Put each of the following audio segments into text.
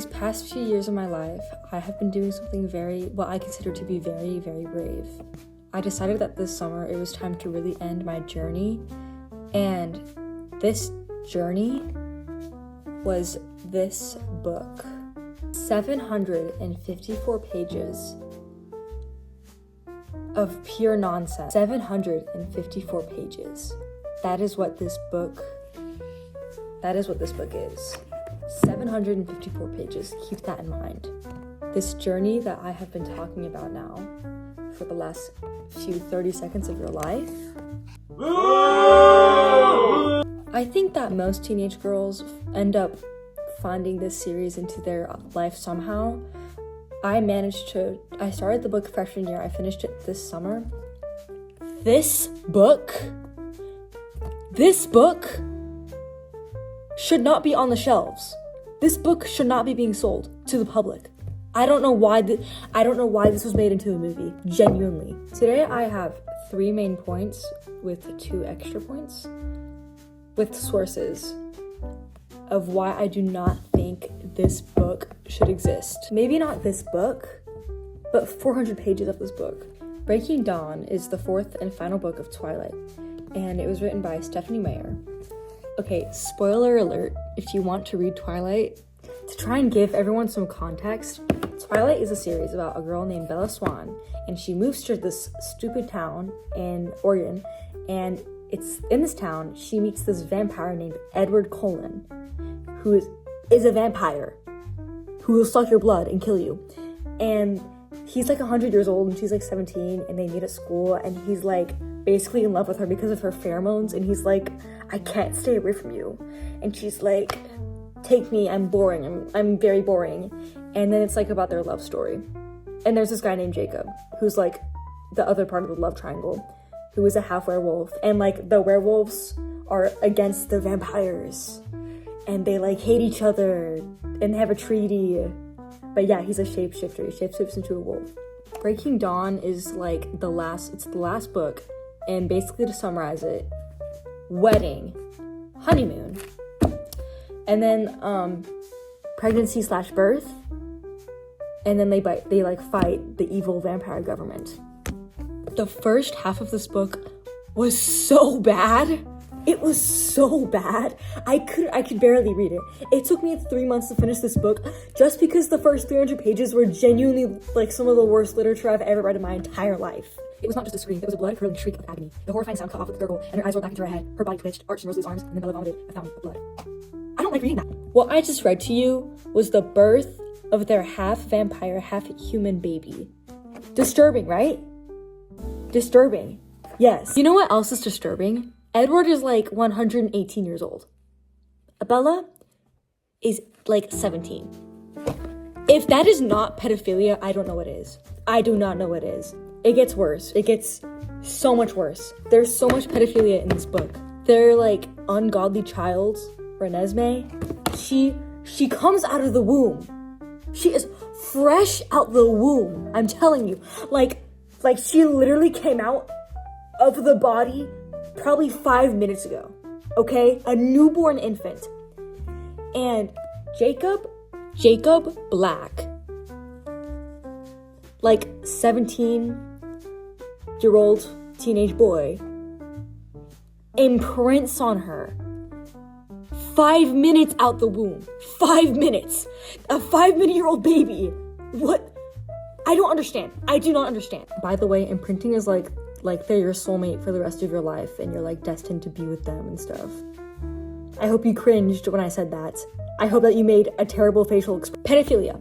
These past few years of my life, I have been doing something what I consider to be very, very brave. I decided that this summer it was time to really end my journey, and this journey was this book. 754 pages of pure nonsense. 754 pages. That is what this book is. 754 pages. Keep that in mind. This journey that I have been talking about now for the last few 30 seconds of your life. I think that most teenage girls end up finding this series into their life somehow. I started the book freshman year. I finished it this summer. This book should not be on the shelves. This book should not be being sold to the public. I don't know why this was made into a movie, genuinely. Today I have 3 main points with 2 extra points with sources of why I do not think this book should exist. Maybe not this book, but 400 pages of this book. Breaking Dawn is the 4th and final book of Twilight, and it was written by Stephanie Meyer. Okay, spoiler alert, if you want to read Twilight, to try and give everyone some context, Twilight is a series about a girl named Bella Swan, and she moves to this stupid town in Oregon, and it's in this town, she meets this vampire named Edward Cullen, who is a vampire, who will suck your blood and kill you. And he's like 100 years old, and she's like 17, and they meet at school, and he's like basically in love with her because of her pheromones, and he's like, I can't stay away from you. And she's like, take me, I'm boring, I'm very boring. And then it's like about their love story. And there's this guy named Jacob, who's like the other part of the love triangle, who is a half werewolf, and like the werewolves are against the vampires, and they like hate each other, and they have a treaty. But yeah, he's a shapeshifter. He shapeshifts into a wolf. Breaking Dawn is like the last book, and basically to summarize it, wedding, honeymoon, and then pregnancy/birth, and then they fight the evil vampire government. The first half of this book was so bad. It was so bad. I could barely read it. It took me 3 months to finish this book just because the first 300 pages were genuinely like some of the worst literature I've ever read in my entire life. It was not just a scream, it was a blood-curdling shriek of agony. The horrifying sound cut off with the gurgle, and her eyes rolled back into her head. Her body twitched, arched in Rosalie's arms, and then Bella vomited a fountain of blood. I don't like reading that. What I just read to you was the birth of their half-vampire, half-human baby. Disturbing, right? Disturbing. Yes. You know what else is disturbing? Edward is like 118 years old. Bella is like 17. If that is not pedophilia, I don't know what is. I do not know what is. It gets worse. It gets so much worse. There's so much pedophilia in this book. Their like ungodly child, Renesmee, she comes out of the womb. She is fresh out the womb. I'm telling you. Like she literally came out of the body probably 5 minutes ago. Okay? A newborn infant. And Jacob Black, like 17-year-old teenage boy, imprints on her 5 minutes out the womb. 5 minutes. A 5-minute-year-old baby. What? I don't understand. I do not understand. By the way, imprinting is like they're your soulmate for the rest of your life, and you're like destined to be with them and stuff. I hope you cringed when I said that. I hope that you made a terrible facial expression. Pedophilia.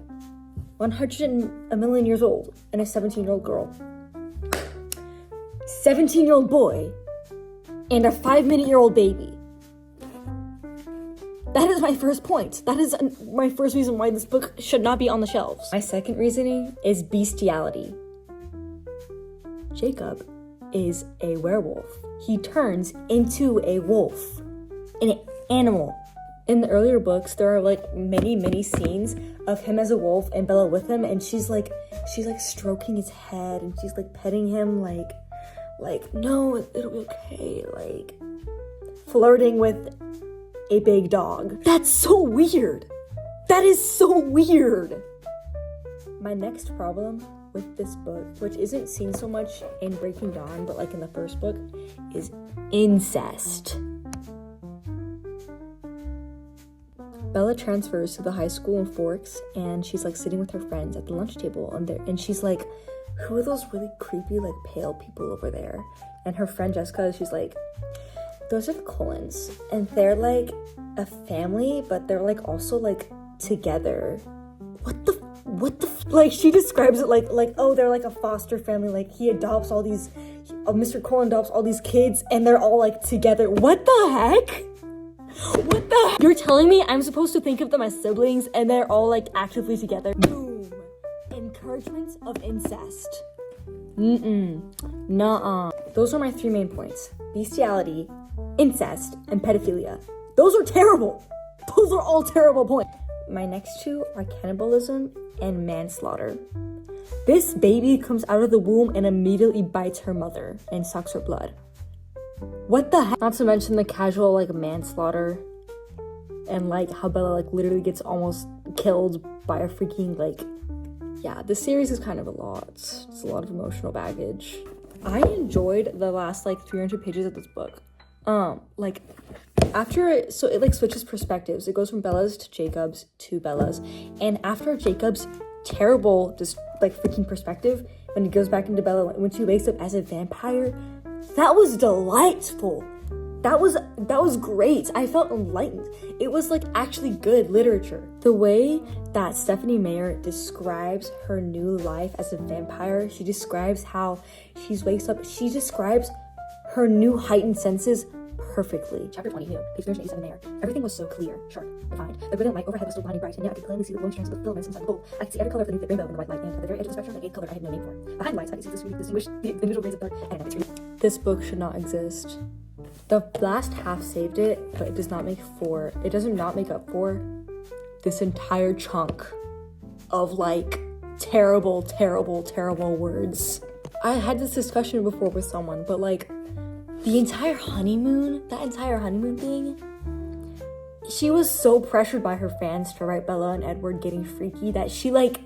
100 million years old and a 17-year-old girl. 17-year-old boy and a 5-minute-year-old baby. That is my first point. That is my first reason why this book should not be on the shelves. My second reasoning is bestiality. Jacob is a werewolf. He turns into a wolf, an animal. In the earlier books, there are like many scenes of him as a wolf and Bella with him, and she's like stroking his head, and she's like petting him like no, it'll be okay, like flirting with a big dog. That's so weird. That is so weird. My next problem with this book, which isn't seen so much in Breaking Dawn, but like in the first book, is incest. Bella transfers to the high school in Forks, and she's like sitting with her friends at the lunch table, and she's like, who are those really creepy like pale people over there? And her friend Jessica, she's like, those are the Cullens, and they're like a family, but they're like also like together. Like she describes it like oh, they're like a foster family, like he adopts all these Mr. Cullen adopts all these kids and they're all like together. What the heck? What the heck? You're telling me I'm supposed to think of them as siblings and they're all like actively together? Boom. Encouragement of incest. Nuh-uh. Those are my 3 main points: bestiality, incest, and pedophilia. Those are terrible. Those are all terrible points. My next 2 are cannibalism and manslaughter. This baby comes out of the womb and immediately bites her mother and sucks her blood. What the heck? Not to mention the casual like manslaughter and like how Bella like literally gets almost killed by a freaking like, yeah, this series is kind of a lot. It's a lot of emotional baggage. I enjoyed the last like 300 pages of this book. Like after it, so it like switches perspectives. It goes from Bella's to Jacob's to Bella's, and after Jacob's terrible just like freaking perspective, when it goes back into Bella, when she wakes up as a vampire, that was delightful. That was great. I felt enlightened. It was like actually good literature. The way that Stephanie Meyer describes her new life as a vampire, she describes how she wakes up, she describes her new heightened senses perfectly. Chapter 22, page 387 there. Everything was so clear, sharp, defined. The brilliant light overhead was still blinding bright, and yet I could plainly see the glowing strands of the filaments inside the bowl. I could see every color beneath the rainbow in the white light, and at the very edge of the spectrum, an eighth color I had no name for. Behind the lights, I could see the sweet, distinguished the individual grades of dark and its reading. This book should not exist. The last half saved it, but it does not make up for this entire chunk of like terrible words. I had this discussion before with someone, but like that entire honeymoon thing, she was so pressured by her fans to write Bella and Edward getting freaky that she like,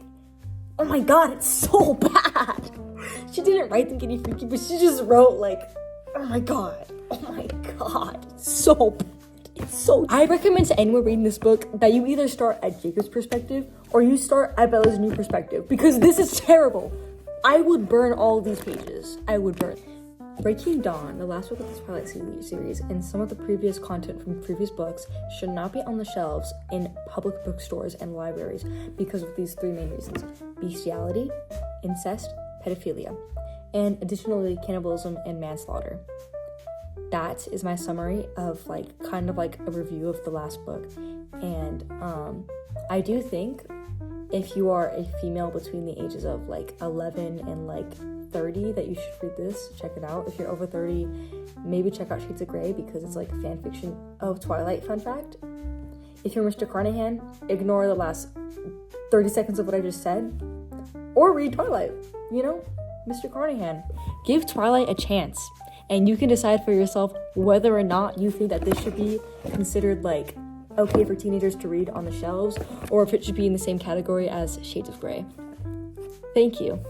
oh my god, it's so bad. She didn't write them getting freaky, but she just wrote like, oh my god, it's so bad. It's so... I recommend to anyone reading this book that you either start at Jacob's perspective or you start at Bella's new perspective, because this is terrible. I would burn all of these pages. I would burn. Breaking Dawn, the last book of the Twilight series, and some of the previous content from previous books should not be on the shelves in public bookstores and libraries because of these 3 main reasons: bestiality, incest, pedophilia, and additionally cannibalism and manslaughter. That is my summary of like kind of like a review of the last book. And I do think if you are a female between the ages of like 11 and like 30 that you should read this. Check it out. If you're over 30, maybe check out Shades of Grey because it's like fan fiction of Twilight. Fun fact: if you're Mr. Carnahan, ignore the last 30 seconds of what I just said or read Twilight. You know, Mr. Carnahan. Give Twilight a chance and you can decide for yourself whether or not you think that this should be considered like okay for teenagers to read on the shelves or if it should be in the same category as Shades of Grey. Thank you.